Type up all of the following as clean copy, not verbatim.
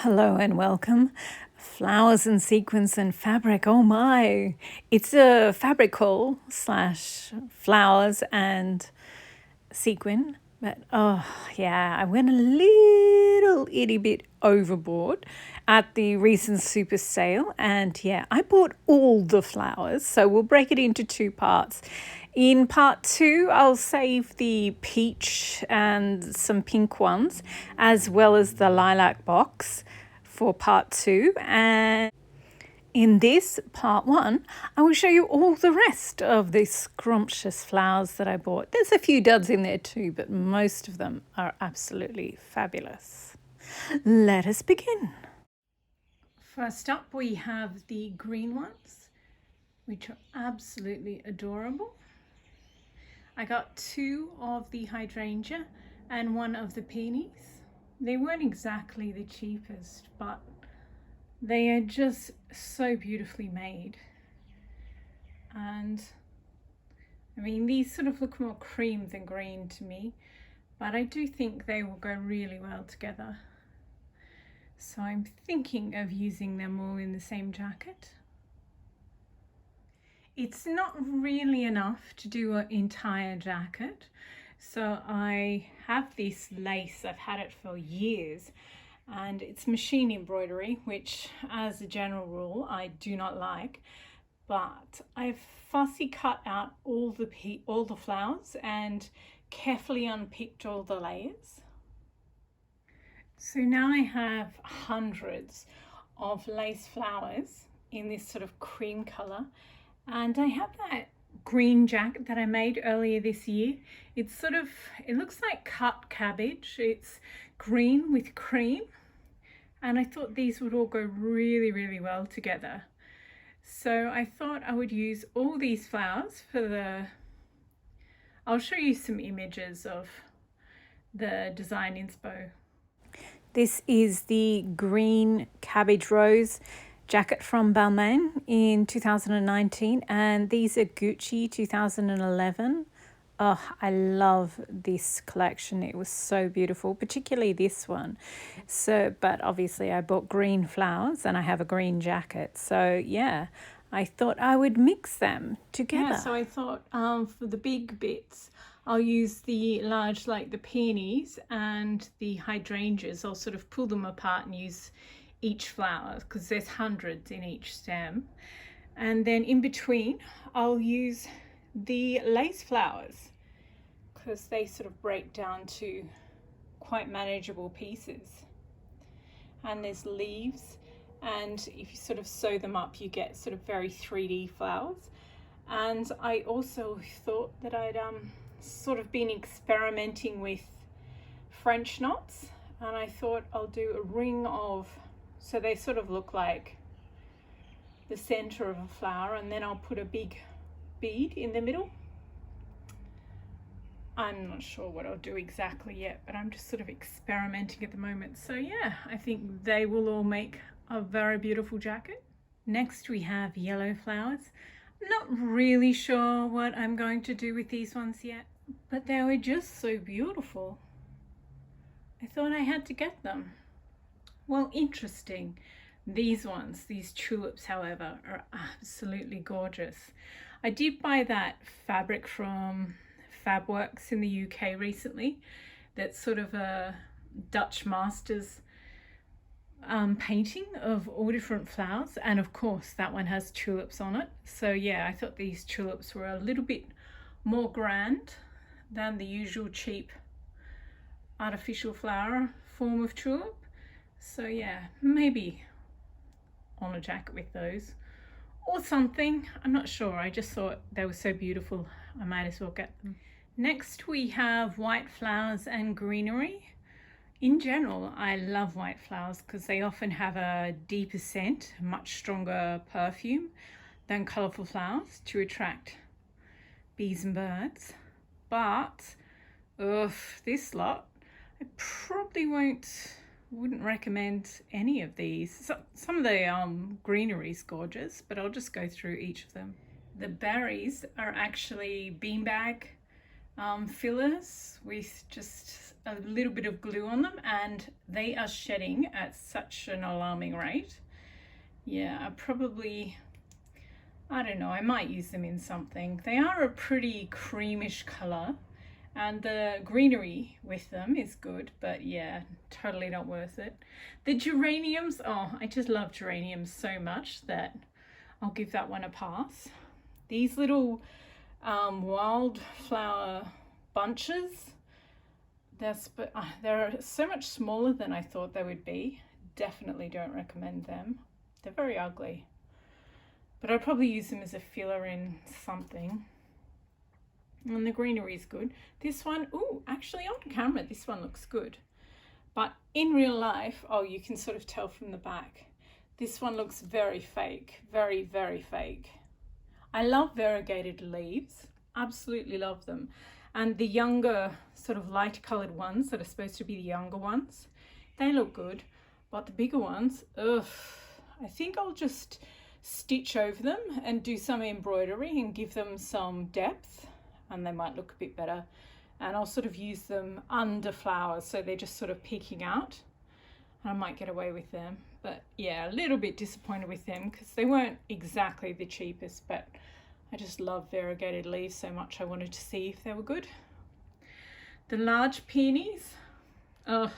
Hello and welcome. Flowers and sequins and fabric. Oh my! It's a fabric haul slash flowers and sequin. But oh yeah, I went a little itty bit overboard at the recent super sale. And yeah, I bought all the flowers. So we'll break it into two parts. In part two, I'll save the peach and some pink ones, as well as the lilac box for part two. And in this part one, I will show you all the rest of the scrumptious flowers that I bought. There's a few duds in there too, but most of them are absolutely fabulous. Let us begin. First up, we have the green ones, which are absolutely adorable. I got two of the hydrangea and one of the peonies. They weren't exactly the cheapest, but they are just so beautifully made. And I mean, these sort of look more cream than green to me, but I do think they will go really well together. So I'm thinking of using them all in the same jacket. It's not really enough to do an entire jacket. So I have this lace, I've had it for years, and it's machine embroidery, which as a general rule I do not like, but I've fussy cut out all the flowers and carefully unpicked all the layers. So now I have hundreds of lace flowers in this sort of cream color, and I have that green jacket that I made earlier this year. It looks like cut cabbage. It's green with cream, and I thought these would all go really, really well together. So I thought I would use all these flowers I'll show you some images of the design inspo. This is the green cabbage rose jacket from Balmain in 2019, and these are Gucci 2011. Oh, I love this collection. It was so beautiful, particularly this one. So, but obviously I bought green flowers and I have a green jacket. So yeah, I thought I would mix them together. Yeah, so I thought for the big bits, I'll use the large, like the peonies and the hydrangeas. I'll sort of pull them apart and use each flower because there's hundreds in each stem. And then in between, I'll use the lace flowers because they sort of break down to quite manageable pieces. And there's leaves, and if you sort of sew them up, you get sort of very 3D flowers. And I also thought that I'd sort of been experimenting with French knots, and I thought I'll do a ring of, so they sort of look like the center of a flower, and then I'll put a big bead in the middle. I'm not sure what I'll do exactly yet, but I'm just sort of experimenting at the moment. So yeah, I think they will all make a very beautiful jacket. Next we have yellow flowers. I'm not really sure what I'm going to do with these ones yet, but they were just so beautiful. I thought I had to get them. Well, interesting. These ones, these tulips, however, are absolutely gorgeous. I did buy that fabric from Fabworks in the UK recently. That's sort of a Dutch master's painting of all different flowers, and of course that one has tulips on it. So yeah, I thought these tulips were a little bit more grand than the usual cheap artificial flower form of tulip. So yeah, maybe on a jacket with those or something. I'm not sure. I just thought they were so beautiful, I might as well get them. Next we have white flowers and greenery. In general, I love white flowers because they often have a deeper scent, much stronger perfume than colourful flowers to attract bees and birds. But this lot, I probably wouldn't recommend any of these. So, some of the greenery is gorgeous, but I'll just go through each of them. The berries are actually beanbag fillers with just a little bit of glue on them, and they are shedding at such an alarming rate. Yeah, I don't know, I might use them in something. They are a pretty creamish color, and the greenery with them is good, but yeah, totally not worth it. The geraniums, oh, I just love geraniums so much that I'll give that one a pass. These little wildflower bunches, they're so much smaller than I thought they would be. Definitely don't recommend them. They're very ugly, but I'd probably use them as a filler in something. And the greenery is good. This one, oh, actually on camera this one looks good, but in real life, oh, you can sort of tell from the back, this one looks very fake, very, very fake. I love variegated leaves, absolutely love them. And the younger, sort of lighter coloured ones that are supposed to be the younger ones, they look good. But the bigger ones, ugh, I think I'll just stitch over them and do some embroidery and give them some depth, and they might look a bit better. And I'll sort of use them under flowers so they're just sort of peeking out. I might get away with them, but yeah, a little bit disappointed with them because they weren't exactly the cheapest, but I just love variegated leaves so much I wanted to see if they were good. The large peonies, oh,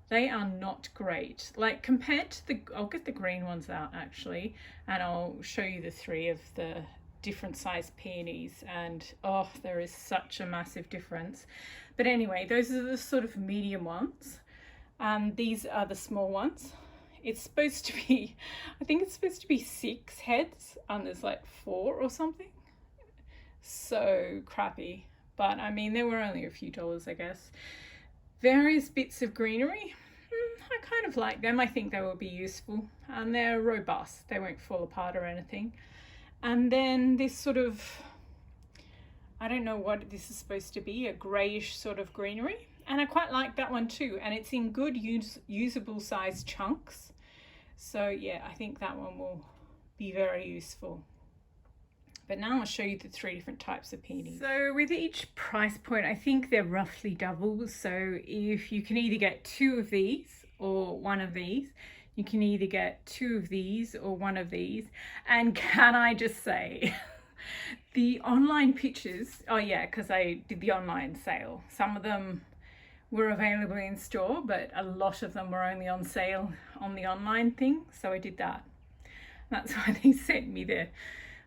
they are not great. Like compared to I'll get the green ones out actually, and I'll show you the three of the different size peonies, and oh, there is such a massive difference. But anyway, those are the sort of medium ones. These are the small ones. It's supposed to be, I think it's supposed to be 6 heads, and there's like 4 or something. So crappy, but I mean, there were only a few dollars, I guess. Various bits of greenery, I kind of like them. I think they will be useful, and they're robust. They won't fall apart or anything. And then this sort of, I don't know what this is supposed to be, a greyish sort of greenery. And I quite like that one too, and it's in good usable size chunks. So yeah, I think that one will be very useful. But now I'll show you the 3 different types of peonies. So with each price point, I think they're roughly double. So if you can either get 2 of these or 1 of these, you can either get 2 of these or 1 of these. And can I just say, the online pictures, oh yeah, because I did the online sale. Some of them were available in store, but a lot of them were only on sale on the online thing, so I did that. That's why they sent me the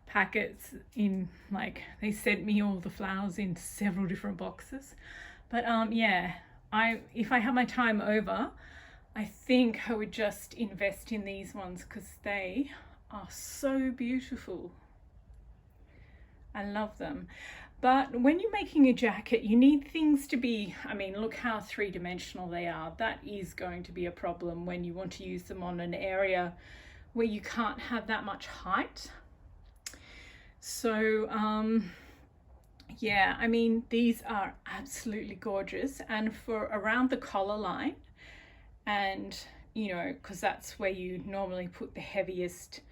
packets in, like, they sent me all the flowers in several different boxes. But yeah, if I have my time over, I think I would just invest in these ones because they are so beautiful. I love them. But when you're making a jacket, you need things to be, I mean, look how 3-dimensional they are. That is going to be a problem when you want to use them on an area where you can't have that much height. So, yeah, I mean, these are absolutely gorgeous. And for around the collar line, and, you know, because that's where you normally put the heaviest,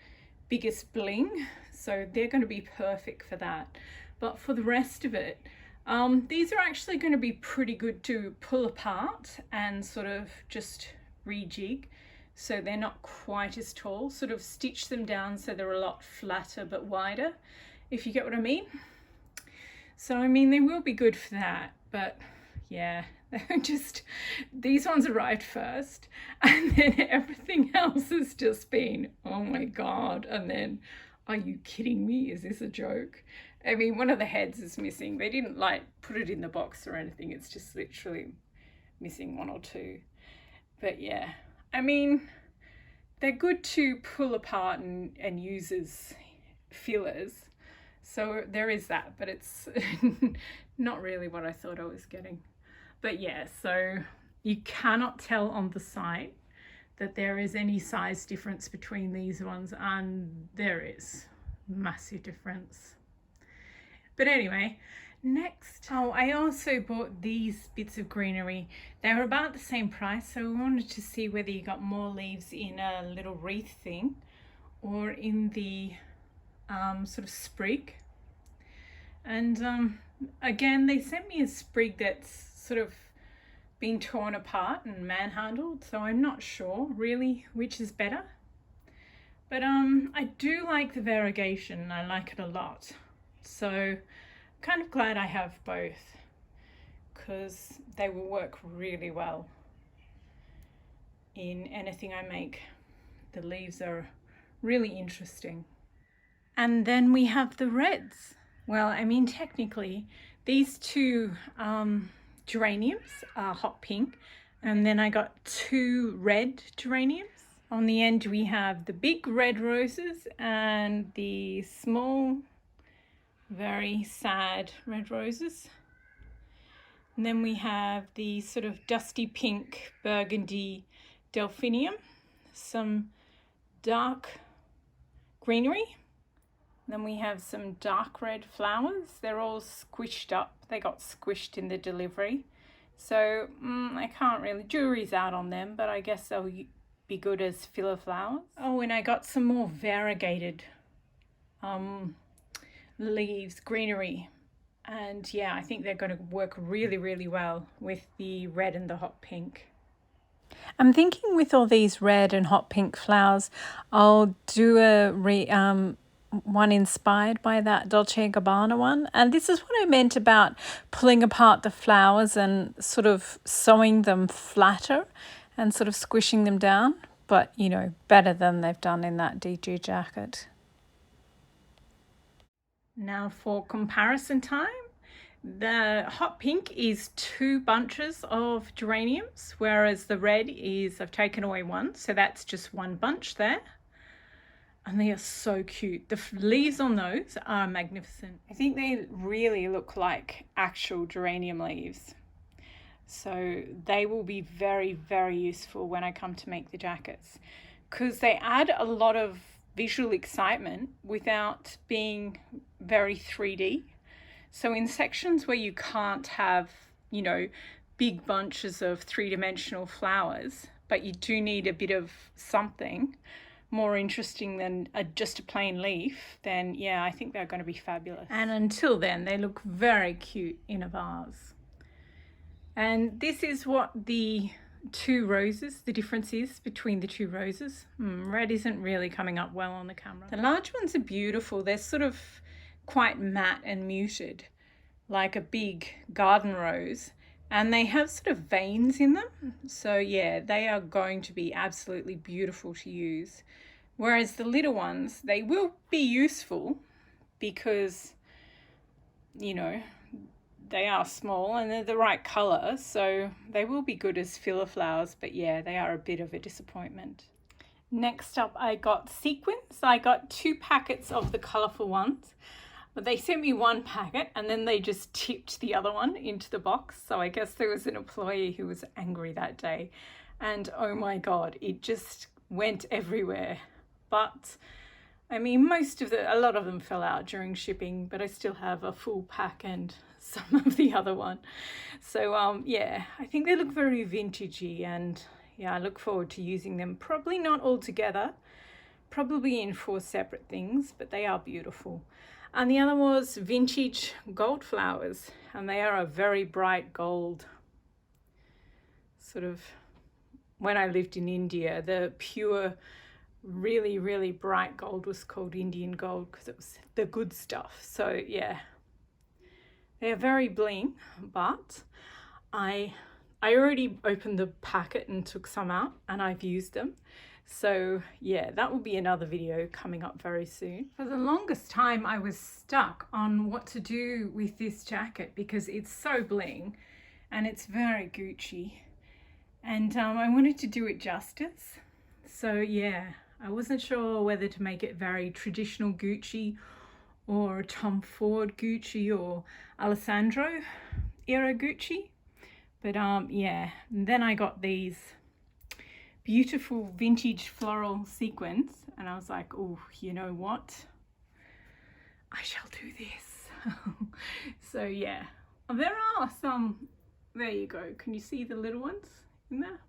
biggest bling. So they're going to be perfect for that. But for the rest of it, these are actually going to be pretty good to pull apart and sort of just rejig. So they're not quite as tall, sort of stitch them down so they're a lot flatter but wider, if you get what I mean. So, I mean, they will be good for that, but yeah, they're just, these ones arrived first, and then everything else has just been, oh my God. And then, are you kidding me? Is this a joke? I mean, one of the heads is missing. They didn't like put it in the box or anything. It's just literally missing 1 or 2. But yeah, I mean, they're good to pull apart and use as fillers. So there is that, but it's not really what I thought I was getting. But yeah, so you cannot tell on the site that there is any size difference between these ones, and there is massive difference. But anyway, next, oh, I also bought these bits of greenery. They were about the same price, so I wanted to see whether you got more leaves in a little wreath thing or in the sort of sprig. And Again, they sent me a sprig that's sort of been torn apart and manhandled, so I'm not sure really which is better. But I do like the variegation. I like it a lot. So I'm kind of glad I have both because they will work really well in anything I make. The leaves are really interesting. And then we have the reds. Well, I mean, technically, these two geraniums are hot pink, and then I got 2 red geraniums. On the end, we have the big red roses and the small, very sad red roses. And then we have the sort of dusty pink burgundy delphinium, some dark greenery. Then we have some dark red flowers. They're all squished up. They got squished in the delivery. So I can't really, jury's out on them, but I guess they'll be good as filler flowers. Oh, and I got some more variegated leaves, greenery. And yeah, I think they're going to work really, really well with the red and the hot pink. I'm thinking with all these red and hot pink flowers, I'll do a one inspired by that Dolce & Gabbana one. And this is what I meant about pulling apart the flowers and sort of sewing them flatter and sort of squishing them down. But, you know, better than they've done in that DG jacket. Now for comparison time. The hot pink is 2 bunches of geraniums, whereas the red is, I've taken away 1, so that's just 1 bunch there. And they are so cute. The leaves on those are magnificent. I think they really look like actual geranium leaves. So they will be very, very useful when I come to make the jackets, because they add a lot of visual excitement without being very 3D. So in sections where you can't have, you know, big bunches of 3-dimensional flowers, but you do need a bit of something more interesting than just a plain leaf, then yeah, I think they're going to be fabulous. And until then, they look very cute in a vase. And this is what the 2 roses, the difference is between the 2 roses. Red isn't really coming up well on the camera. The large ones are beautiful. They're sort of quite matte and muted, like a big garden rose, and they have sort of veins in them. So yeah, they are going to be absolutely beautiful to use. Whereas the little ones, they will be useful because, you know, they are small and they're the right colour, so they will be good as filler flowers, but yeah, they are a bit of a disappointment. Next up, I got Sequins. I got 2 packets of the colourful ones. But they sent me 1 packet and then they just tipped the other one into the box. So I guess there was an employee who was angry that day. And oh my God, it just went everywhere. But I mean, a lot of them fell out during shipping, but I still have a full pack and some of the other one. So yeah, I think they look very vintagey, and yeah, I look forward to using them. Probably not all together, probably in 4 separate things, but they are beautiful. And the other was vintage gold flowers, and they are a very bright gold. Sort of, when I lived in India, the pure, really, really bright gold was called Indian gold because it was the good stuff. So yeah, they're very bling, but I already opened the packet and took some out and I've used them. So yeah, that will be another video coming up very soon. For the longest time, I was stuck on what to do with this jacket because it's so bling and it's very Gucci. And I wanted to do it justice. So yeah, I wasn't sure whether to make it very traditional Gucci or Tom Ford Gucci or Alessandro era Gucci. But yeah, and then I got these beautiful vintage floral sequins and I was like, oh, you know what, I shall do this. So yeah, there are some, there you go, can you see the little ones in there?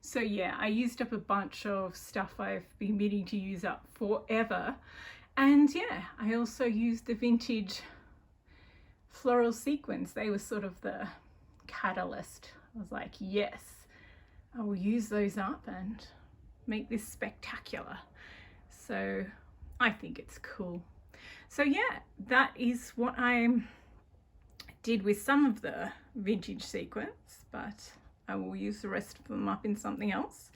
So yeah, I used up a bunch of stuff I've been meaning to use up forever. And yeah, I also used the vintage floral sequins. They were sort of the catalyst. I was like, yes, I will use those up and make this spectacular. So I think it's cool. So yeah, that is what I did with some of the vintage sequins, but I will use the rest of them up in something else.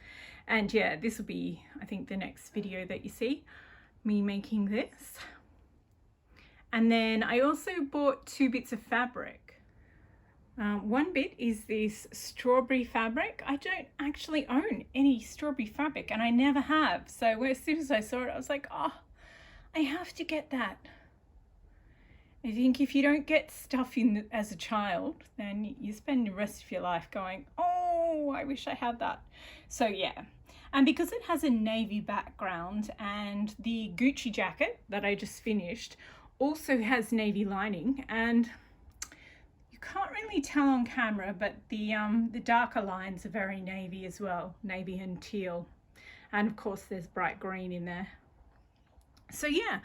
And yeah, this will be, I think, the next video that you see me making this. And then I also bought 2 bits of fabric. One bit is this strawberry fabric. I don't actually own any strawberry fabric, and I never have. So as soon as I saw it, I was like, oh, I have to get that. I think if you don't get stuff in as a child, then you spend the rest of your life going, oh, I wish I had that. So yeah, and because it has a navy background, and the Gucci jacket that I just finished also has navy lining, and you can't really tell on camera, but the darker lines are very navy as well, navy and teal, and of course there's bright green in there. So yeah,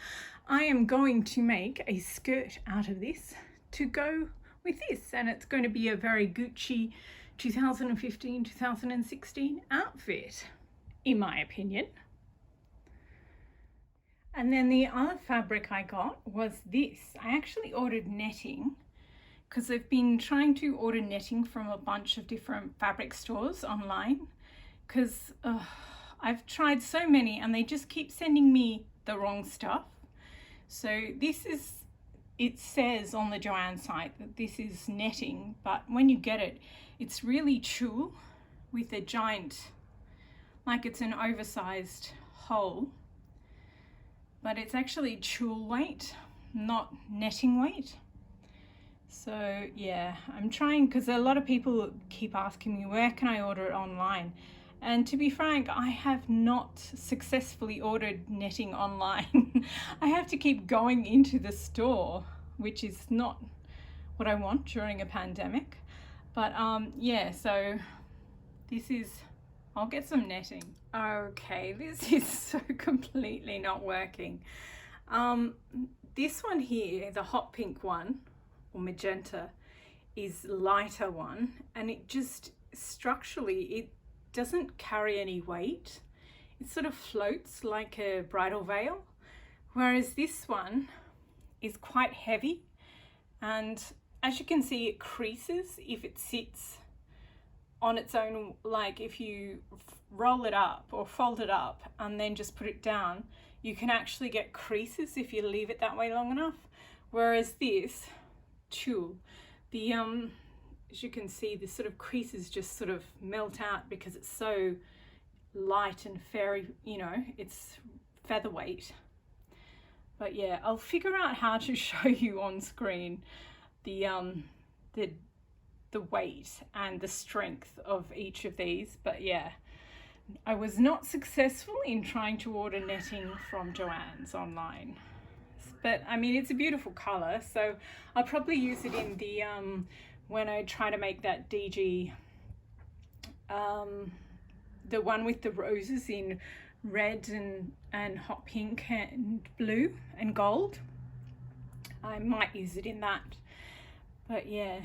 I am going to make a skirt out of this to go with this, and it's going to be a very Gucci 2015-2016 outfit, in my opinion. And then the other fabric I got was this. I actually ordered netting because I've been trying to order netting from a bunch of different fabric stores online, because I've tried so many and they just keep sending me the wrong stuff. So this is, it says on the Joanne site that this is netting, but when you get it, it's really tulle with a giant, like it's an oversized hole, but it's actually tulle weight, not netting weight. So yeah, I'm trying, because a lot of people keep asking me, where can I order it online? And to be frank, I have not successfully ordered netting online. I have to keep going into the store, which is not what I want during a pandemic. But yeah, so this is, I'll get some netting. Okay, this is so completely not working. This one here, the hot pink one, or magenta, is lighter one, and it just structurally, it doesn't carry any weight. It sort of floats like a bridal veil, whereas this one is quite heavy, and as you can see, it creases if it sits on its own. Like if you roll it up or fold it up and then just put it down, you can actually get creases if you leave it that way long enough. Whereas this tulle, the as you can see, the sort of creases just sort of melt out because it's so light and fairy, you know, it's featherweight. But yeah, I'll figure out how to show you on screen the weight and the strength of each of these. But yeah, I was not successful in trying to order netting from Joann's online. But I mean, it's a beautiful color, so I'll probably use it in the when I try to make that DG, the one with the roses in red and hot pink and blue and gold. I might use it in that. But yeah,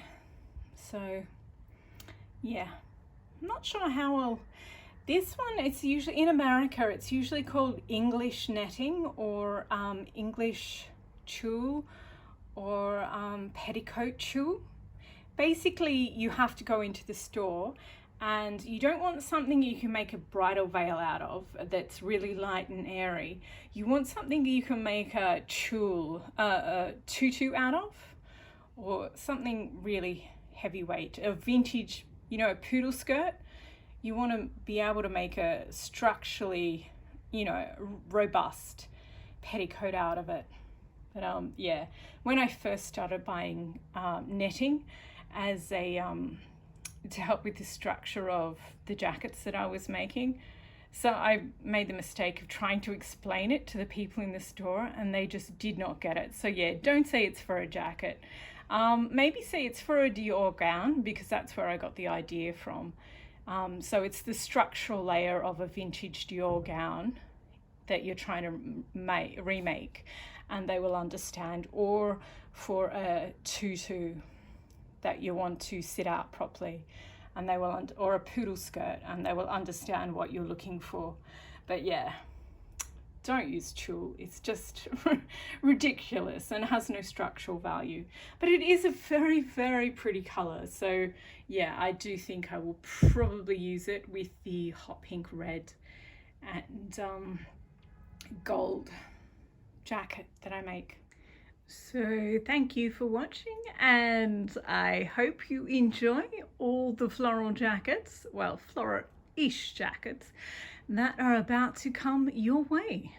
so yeah, I'm not sure how I'll, this one, it's usually in America, it's usually called English netting, or English tulle, or petticoat tulle. Basically, you have to go into the store, and you don't want something you can make a bridal veil out of that's really light and airy. You want something you can make a tulle, a tutu out of, or something really heavyweight, a vintage, you know, a poodle skirt. You want to be able to make a structurally, you know, robust petticoat out of it. But yeah, when I first started buying netting as a to help with the structure of the jackets that I was making, so I made the mistake of trying to explain it to the people in the store, and they just did not get it. So yeah, don't say it's for a jacket. Maybe say it's for a Dior gown, because that's where I got the idea from. So it's the structural layer of a vintage Dior gown that you're trying to remake. and they will understand, or for a tutu that you want to sit out properly, and they will, or a poodle skirt, and they will understand what you're looking for. But yeah, don't use tulle. It's just ridiculous and has no structural value. But it is a very, very pretty colour. So yeah, I do think I will probably use it with the hot pink red and gold jacket that I make. So thank you for watching, and I hope you enjoy all the floral jackets, well, floral-ish jackets that are about to come your way.